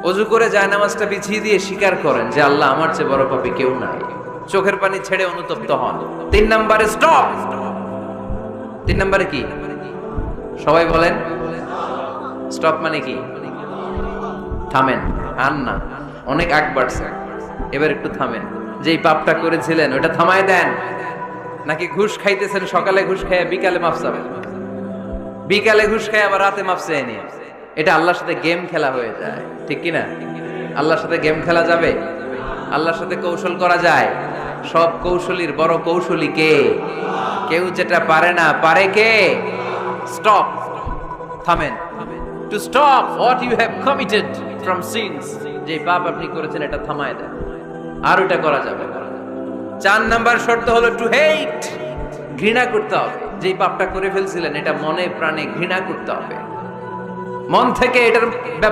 ওযু করে জায়নামাজটা বিছিয়ে দিয়ে স্বীকার করেন যে আল্লাহ আমার চেয়ে বড় পাপী কেউ নাই। চোখের পানি ছেড়ে অনুতপ্ত হন। 3 নম্বরে স্টপ। 3 নম্বরে কি? সবাই বলেন। স্টপ মানে কি? থামেন। আর না, অনেক আগ বাড়ছে, এবার একটু থামেন। যেই পাপটা করেছিলেন ওটা থামায় দেন। নাকি ঘুষ খাইতেছেন, সকালে ঘুষ খেয়ে বিকালে মাফ চাবেন, বিকালে ঘুষ খেয়ে আবার রাতে মাফ চেয়ে নিয়ে, এটা আল্লাহর সাথে গেম খেলা হয়ে যায়, ঠিক কিনা? আল্লাহর সাথে গেম খেলা যাবে? আল্লাহর সাথে কৌশল করা যায়? সব কৌশলীর বড় কৌশলী কে? কেউ যেটা পারে না, পারে কে? স্টপ, থামেন। To stop what you have committed from sins, যে পাপ আপনি করেছেন এটা থামায় দেন, আর ওটা করা যাবে না। 4 নাম্বার শর্ত হলো টু হেট, ঘৃণা করতে হবে। যে পাপটা করে ফেলছিলেন এটা মনে প্রাণে ঘৃণা করতে হবে, মন থেকে এটার